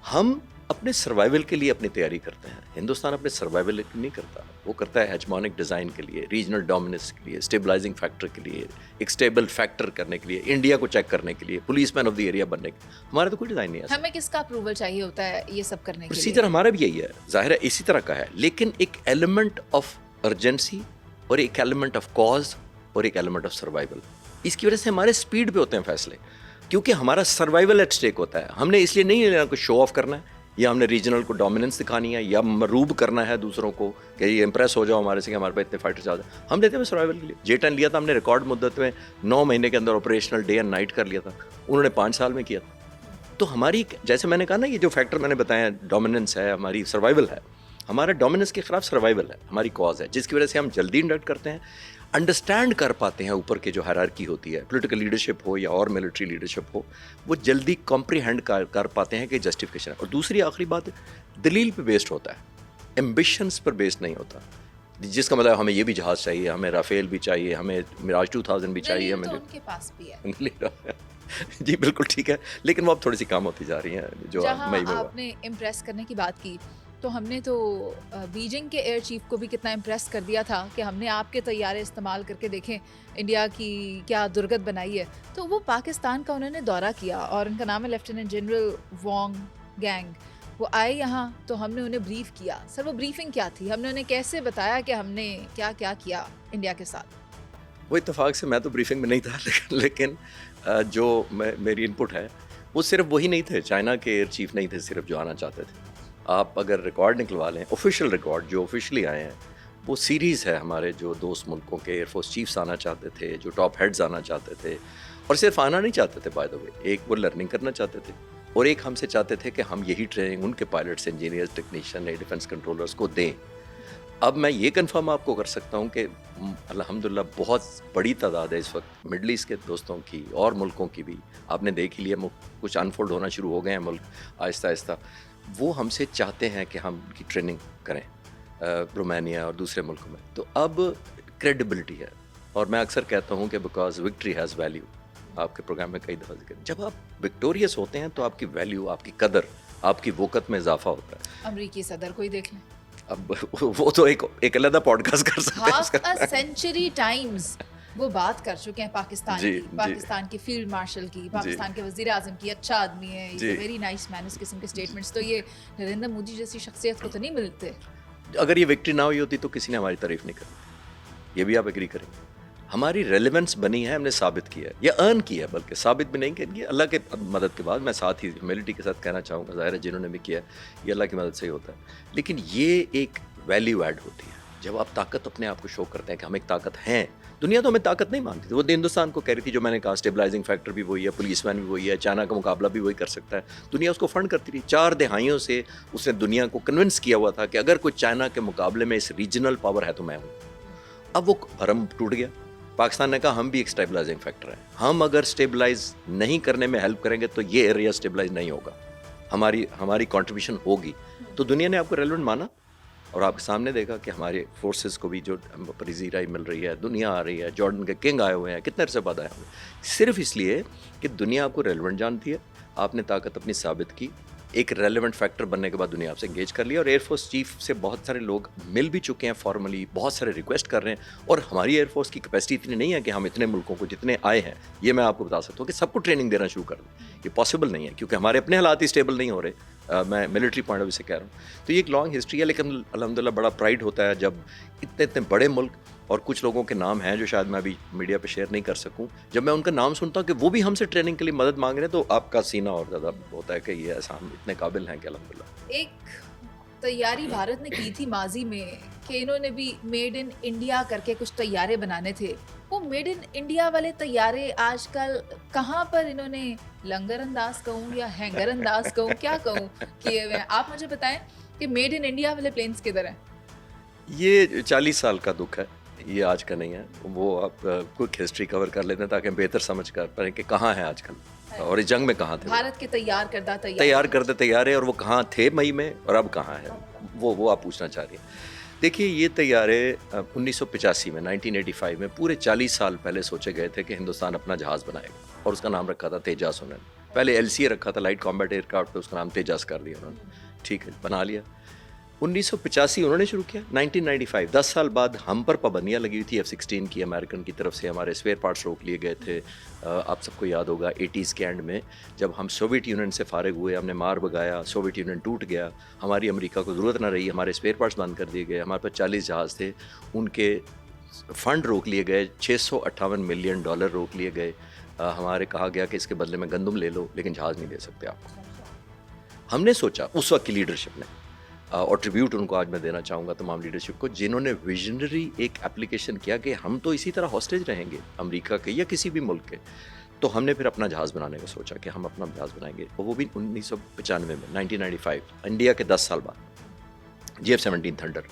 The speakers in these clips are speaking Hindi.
हम अपने सर्वाइवल के लिए अपनी तैयारी करते हैं। हिंदुस्तान अपने सर्वाइवल के लिए नहीं करता, वो करता है हेजमोनिक डिज़ाइन के लिए, रीजनल डोमिनेंस के लिए, स्टेबलाइजिंग फैक्टर के लिए, एक स्टेबल फैक्टर करने के लिए, इंडिया को चेक करने के लिए, पुलिसमैन ऑफ द एरिया बनने के लिए। हमारा तो कोई डिज़ाइन नहीं है। हमें किसका अप्रूवल चाहिए होता है ये सब करने के लिए? प्रोसीजर हमारा भी यही है, जाहिर है इसी तरह का है, लेकिन एक एलिमेंट ऑफ अर्जेंसी और एक एलिमेंट ऑफ कॉज और एक एलिमेंट ऑफ सर्वाइवल, इसकी वजह से हमारे स्पीड पे होते हैं फैसले, क्योंकि हमारा सर्वाइवल एट स्टेक होता है। हमने इसलिए नहीं लेना कोई शो ऑफ करना है, या हमने रीजनल को डोमिनेंस दिखानी है, या मरूब करना है दूसरों को कि ये इंप्रेस हो जाओ हमारे से कि हमारे पास इतने फाइटर्स आ जाए। हम लेते हैं सर्वाइवल के लिए। J-10 लिया था हमने रिकॉर्ड मुद्दत में, 9 महीने के अंदर ऑपरेशनल डे एंड नाइट कर लिया था, उन्होंने 5 साल में किया था। तो हमारी, जैसे मैंने कहा ना, ये जो फैक्टर मैंने बताया, डोमिनेंस है, हमारी सर्वाइवल है, हमारा डोमिनेंस के खिलाफ सर्वाइवल है, हमारी कॉज है, जिसकी वजह से हम जल्दी इंडक्ट करते हैं, अंडरस्टैंड कर पाते हैं ऊपर की जो हायरार्की होती है, पॉलिटिकल लीडरशिप हो या और मिलिट्री लीडरशिप हो, वो जल्दी कॉम्प्रीहेंड कर पाते हैं कि जस्टिफिकेशन है। और दूसरी आखिरी बात, दलील पे बेस्ड होता है, एम्बिशंस पर बेस्ड नहीं होता, जिसका मतलब हमें ये भी जहाज़ चाहिए, हमें राफेल भी चाहिए, हमें मिराज 2000 भी चाहिए, हमें तो उनके पास भी है। जी बिल्कुल ठीक है, लेकिन वो अब थोड़ी सी काम होती जा रही हैं जो जहाँ मई में हुआ। आपने इम्प्रेस करने की बात की, तो हमने तो बीजिंग के एयर चीफ को भी कितना इम्प्रेस कर दिया था कि हमने आपके तैयारे इस्तेमाल करके देखें इंडिया की क्या दुर्गत बनाई है। तो वो पाकिस्तान का उन्होंने दौरा किया और उनका नाम है लेफ्टिनेंट जनरल वोंग गैंग। वो आए यहाँ तो हमने उन्हें ब्रीफ किया। सर वो ब्रीफिंग क्या थी? हमने उन्हें कैसे बताया कि हमने क्या क्या किया इंडिया के साथ? वो इत्तेफाक से मैं तो ब्रीफिंग में नहीं था, लेकिन जो मेरी इनपुट है वो सिर्फ वही नहीं थे, चाइना के एयर चीफ नहीं थे सिर्फ जो आना चाहते थे। आप अगर रिकॉर्ड निकलवा लें, ऑफिशियल रिकॉर्ड जो ऑफिशियली आए हैं, वो सीरीज़ है हमारे जो दोस्त मुल्कों के एयरफोर्स चीफ्स आना चाहते थे, जो टॉप हेड्स आना चाहते थे, और सिर्फ आना नहीं चाहते थे बाय द वे, एक वो लर्निंग करना चाहते थे और एक हमसे चाहते थे कि हम यही ट्रेनिंग उनके pilots, engineers, technician, air defence controllers को दें। अब मैं ये कंफर्म आपको कर सकता हूँ कि अल्हम्दुलिल्लाह बहुत बड़ी तादाद है इस वक्त मिडल ईस्ट के दोस्तों की और मुल्कों की भी, आपने देख ही लिया, कुछ अनफोल्ड होना शुरू हो गए हैं मुल्क आहिस्ता आहिस्ता, वो हमसे चाहते हैं कि हम उनकी ट्रेनिंग करें रोमानिया और दूसरे मुल्कों में। तो अब क्रेडिबिलिटी है, और मैं अक्सर कहता हूँ कि बिकॉज विक्ट्री हैज़ वैल्यू, आपके प्रोग्राम में कई दफ़ा जिक्र, जब आप विक्टोरियस होते हैं तो आपकी वैल्यू, आपकी कदर, आपकी वक़्त में इजाफा होता है। अमरीकी सदर को ही देख लें, अब वो तो एक अलग पॉडकास्ट कर सकते हैं हाफ उसका। अ सेंचुरी टाइम्स वो बात कर चुके हैं पाकिस्तान जी, की, जी। पाकिस्तान के फील्ड मार्शल की, पाकिस्तान के वजीर आजम की, अच्छा आदमी है, जी। वेरी नाइस मैन, इस किस्म के स्टेटमेंट्स तो ये नरेंद्र मोदी जैसी शख्सियत को तो नहीं मिलते। अगर ये विक्ट्री ना हुई होती तो किसी ने हमारी तारीफ नहीं करी, ये भी आप एग्री करेंगे। हमारी रेलेवेंस बनी है, हमने साबित किया है, या अर्न किया है, बल्कि साबित भी नहीं कि अल्लाह के मदद के बाद, मैं साथ ही ह्यूमिलिटी के साथ कहना चाहूँगा, ज़ाहिर है जिन्होंने भी किया है ये अल्लाह की मदद से ही होता है, लेकिन ये एक वैल्यू ऐड होती है जब आप ताकत अपने आप को शो करते हैं कि हम एक ताकत हैं। दुनिया तो हमें ताकत नहीं मानती थी, वो हिंदुस्तान को कह रही थी, जो मैंने कहा स्टेबलाइजिंग फैक्टर भी वही है, पुलिसमैन भी वही है, चाइना का मुकाबला भी वही कर सकता है, दुनिया उसको फंड करती थी। 4 दहाइयों से उसने दुनिया को कन्विंस किया हुआ था कि अगर कोई चाइना के मुकाबले में इस रीजनल पावर है तो मैं हूँ। अब वो भरम टूट गया, पाकिस्तान ने कहा हम भी एक स्टेबलाइजिंग फैक्टर हैं, हम अगर स्टेबलाइज नहीं करने में हेल्प करेंगे तो ये एरिया स्टेबलाइज नहीं होगा, हमारी कंट्रीब्यूशन होगी। तो दुनिया ने आपको रेलेवेंट माना और आपके सामने देखा कि हमारे फोर्सेस को भी जो पजीराई मिल रही है, दुनिया आ रही है, जॉर्डन के किंग आए हुए हैं, कितने अरसे बाद आए हुए हैं, सिर्फ इसलिए कि दुनिया आपको रेलेवेंट जानती है, आपने ताकत अपनी साबित की, एक रेलेवेंट फैक्टर बनने के बाद दुनिया आपसे एंगेज कर लिया। और एयरफोर्स चीफ से बहुत सारे लोग मिल भी चुके हैं फॉर्मली, बहुत सारे रिक्वेस्ट कर रहे हैं, और हमारी एयरफोर्स की कैपेसिटी इतनी नहीं है कि हम इतने मुल्कों को जितने आए हैं, ये मैं आपको बता सकता हूँ कि सबको ट्रेनिंग देना शुरू कर दें, ये पॉसिबल नहीं है क्योंकि हमारे अपने हालात ही स्टेबल नहीं हो रहे। मैं मिलिट्री पॉइंट ऑफ व्यू से कह रहा हूँ। तो ये एक लॉन्ग हिस्ट्री है, लेकिन अल्हम्दुलिल्लाह बड़ा प्राइड होता है जब इतने इतने बड़े मुल्क, और कुछ लोगों के नाम हैं जो शायद मैं अभी मीडिया पे शेयर नहीं कर सकूं, जब मैं उनका नाम सुनता हूं कि वो भी हमसे ट्रेनिंग के लिए मदद मांग रहे हैं, तो आपका सीना और ज़्यादा होता है कि ये ऐसा हम इतने काबिल हैं कि अल्हम्दुलिल्लाह। एक तैयारी भारत ने की थी माजी में कि इन्होंने भी मेड इन इंडिया करके कुछ तैयारे बनाने थे। वो मेड इन इंडिया वाले तैयारे आजकल कहाँ पर इन्होंने लंगर अंदाज कहूँ या हैंगर अंदाज कहूँ, क्या कहूँ, किए हुए हैं? आप मुझे बताएं कि मेड इन इंडिया वाले प्लेन्स किधर हैं? ये 40 साल का दुख है, ये आज का नहीं है। वो आप क्विक हिस्ट्री कवर कर लेते हैं ताकि हम बेहतर समझ कर पाएँ कि कहाँ है आजकल और इस जंग में कहाँ थे। भारत के तैयार तैयार है, और वो कहाँ थे मई में और अब कहाँ है, वो आप पूछना चाह रही हैं। देखिए, ये तैयारे 1985 में 1985 में पूरे 40 साल पहले सोचे गए थे कि हिंदुस्तान अपना जहाज़ बनाएगा, और उसका नाम रखा था तेजास 9। पहले LCA रखा था, लाइट कॉम्बैट एयरक्राफ्ट, तो उसका नाम तेजस कर दिया उन्होंने। ठीक है, बना लिया। 1985 उन्होंने शुरू किया। 1995 10 साल बाद हम पर पाबंदियाँ लगी हुई थी F-16 की, अमेरिकन की तरफ से हमारे स्पेयर पार्ट्स रोक लिए गए थे। आप सबको याद होगा 80s के एंड में जब हम सोवियत यूनियन से फारिग हुए, हमने मार भगाया, सोवियत यूनियन टूट गया, हमारी अमेरिका को ज़रूरत ना रही, हमारे स्पेयर पार्ट्स बंद कर दिए गए, हमारे पास 40 जहाज़ थे, उनके फ़ंड रोक लिए गए, $658 मिलियन रोक लिए गए। हमारे कहा गया कि इसके बदले में गंदम ले लो, लेकिन जहाज़ नहीं दे सकते आपको। हमने सोचा उस वक्त की लीडरशिप ने, और ट्रिब्यूट उनको आज मैं देना चाहूँगा तमाम लीडरशिप को, जिन्होंने विजनरी एक एप्लीकेशन किया कि हम तो इसी तरह हॉस्टेज रहेंगे अमेरिका के या किसी भी मुल्क के। तो हमने फिर अपना जहाज़ बनाने का सोचा कि हम अपना जहाज़ बनाएंगे, और वो भी 1995 में, 1995 इंडिया के 10 साल बाद, JF-17 थंडर।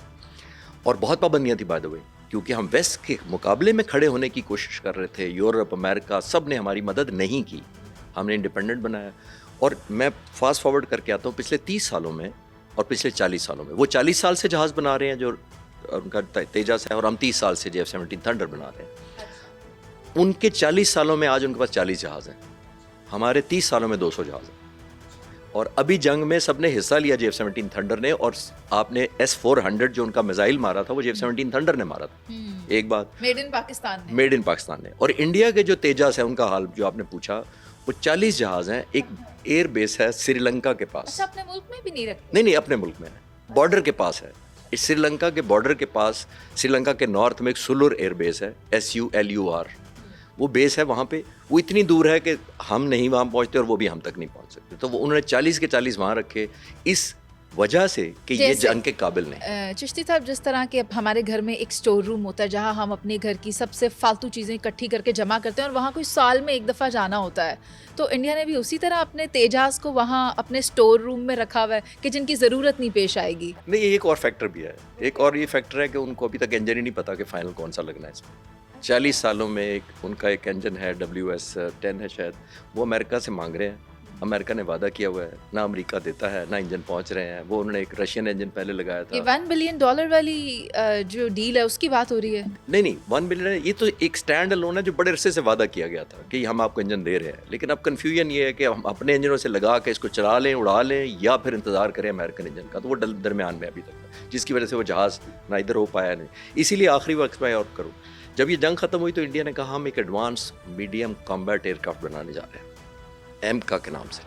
और बहुत पाबंदियाँ थी बाय द वे, क्योंकि हम वेस्ट के मुकाबले में खड़े होने की कोशिश कर रहे थे। यूरोप, अमेरिका, सब ने हमारी मदद नहीं की, हमने इंडिपेंडेंट बनाया। और मैं फास्ट फॉरवर्ड करके आता हूँ पिछले 30 सालों में और पिछले 40 सालों में। वो 40 साल से जहाज़ बना रहे हैं जो उनका तेजस है, और हम 30 साल से JF-17 थंडर बना रहे हैं। उनके 40 सालों में आज उनके पास 40 जहाज़ हैं, हमारे 30 सालों में 200 जहाज़ हैं। और अभी जंग में सबने हिस्सा लिया JF-17 थंडर ने, और आपने S-400 जो उनका मिसाइल मारा था वो JF-17 थंडर ने मारा था। एक बात, मेड इन पाकिस्तान ने। मेड इन पाकिस्तान ने। और इंडिया के जो तेजस है उनका हाल जो आपने पूछा, वो 40 जहाज़ हैं। एक एयर बेस है श्रीलंका के पास। अच्छा, अपने मुल्क में भी नहीं रखते? नहीं, अपने मुल्क में है, बॉर्डर के पास है। इस श्रीलंका के बॉर्डर के पास, श्रीलंका के नॉर्थ में एक सुलूर एयर बेस है, SULUR, वो बेस है वहाँ पे। वो इतनी दूर है कि हम नहीं वहाँ पहुँचते और वो भी हम तक नहीं पहुँच सकते। तो वो उन्होंने 40 के 40 वहाँ रखे, इस वजह से कि ये जंग के काबिल नहीं। चिश्ती साहब, जिस तरह के अब हमारे घर में एक स्टोर रूम होता है जहाँ हम अपने घर की सबसे फालतू चीज़ें इकट्ठी करके जमा करते हैं, और वहाँ कोई साल में एक दफ़ा जाना होता है, तो इंडिया ने भी उसी तरह अपने तेजास को वहाँ अपने स्टोर रूम में रखा हुआ है कि जिनकी ज़रूरत नहीं पेश आएगी। नहीं, ये एक और फैक्टर भी है। एक और ये फैक्टर है कि उनको अभी तक इंजन ही नहीं पता कि फाइनल कौन सा लगना है इसमें। 40 सालों में उनका एक इंजन है, WS-10 है शायद, वो अमेरिका से मांग रहे हैं। अमेरिका ने वादा किया हुआ है, ना अमेरिका देता है, ना इंजन पहुंच रहे हैं। वो उन्होंने एक रशियन इंजन पहले लगाया था। ये $1 बिलियन वाली जो डील है उसकी बात हो रही है? नहीं, 1 बिलियन ये तो एक स्टैंड अलोन है जो बड़े अरसे से वादा किया गया था कि हम आपको इंजन दे रहे हैं। लेकिन अब कन्फ्यूजन ये है कि हम अपने इंजनों से लगा के इसको चला लें, उड़ा लें, या फिर इंतजार करें अमेरिकन इंजन का। तो वो दरमियान में अभी तक, जिसकी वजह से वो जहाज़ ना इधर हो पाया नहीं। इसीलिए आखिरी वक्त में और करूँ, जब ये जंग खत्म हुई तो इंडिया ने कहा हम एक एडवांस मीडियम कॉम्बैट एयरक्राफ्ट बनाने जा रहे हैं, एमका के नाम से,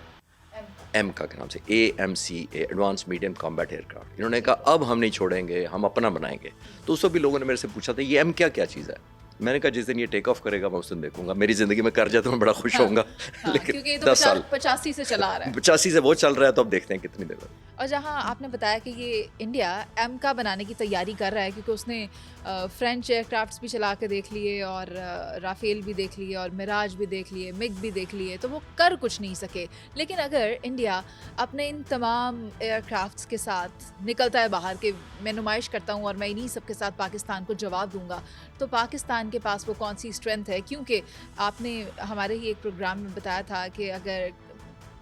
AMCA, advance medium combat aircraft. इन्होंने कहा अब हम नहीं छोड़ेंगे, हम अपना बनाएंगे। तो उस भी लोगों ने मेरे से पूछा था ये MK क्या चीज़ है। मैंने कहा जिस दिन ये टेक ऑफ करेगा मैं उस दिन देखूंगा, मेरी ज़िंदगी में कर जाए तो मैं बड़ा खुश होऊंगा। लेकिन क्योंकि ये तो 10 साल 85 से चला आ रहा है। 85 से वो चल रहा है, तो अब देखते हैं कितनी देर। और जहाँ आपने बताया कि ये इंडिया एमका बनाने की तैयारी कर रहा है, क्योंकि उसने फ्रेंच एयरक्राफ्ट्स भी चला के देख लिए, और राफेल भी देख लिए, और मिराज भी देख लिए, मिग भी देख लिए, तो वो कर कुछ नहीं सके। लेकिन अगर इंडिया अपने इन तमाम एयरक्राफ्ट्स के साथ निकलता है बाहर के, मैं नुमाइश करता हूँ और मैं इन्हीं सब के साथ पाकिस्तान को जवाब दूंगा, तो पाकिस्तान के पास वो कौन सी स्ट्रेंथ है? क्योंकि आपने हमारे ही एक प्रोग्राम में बताया था कि अगर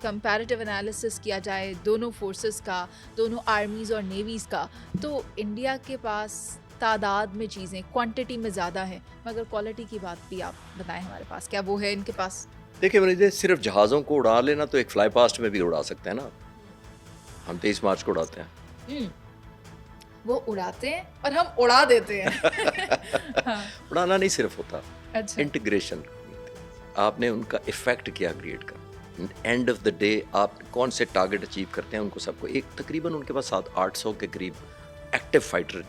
कंपैरेटिव एनालिसिस किया जाए दोनों फोर्सेस का, दोनों आर्मीज़ और नेवीज़ का, तो इंडिया के पास तादाद में चीज़ें क्वांटिटी में ज़्यादा है, मगर क्वालिटी की बात भी आप बताएं हमारे पास, क्या वो है इनके पास? देखिए मेरे, सिर्फ जहाज़ों को उड़ा लेना तो एक फ्लाई पास्ट में भी उड़ा सकते हैं ना। हम 23 मार्च को उड़ाते हैं। वो उड़ाते हैं और हम उड़ा देते हैं। हाँ। उड़ाना नहीं सिर्फ होता, अच्छा। इंटीग्रेशन, आपने उनका इफेक्ट क्या क्रिएट कर, एंड ऑफ द डे आप कौन से टारगेट अचीव करते हैं उनको सबको। एक तकरीबन उनके पास 700-800 के करीब एक्टिव फाइटर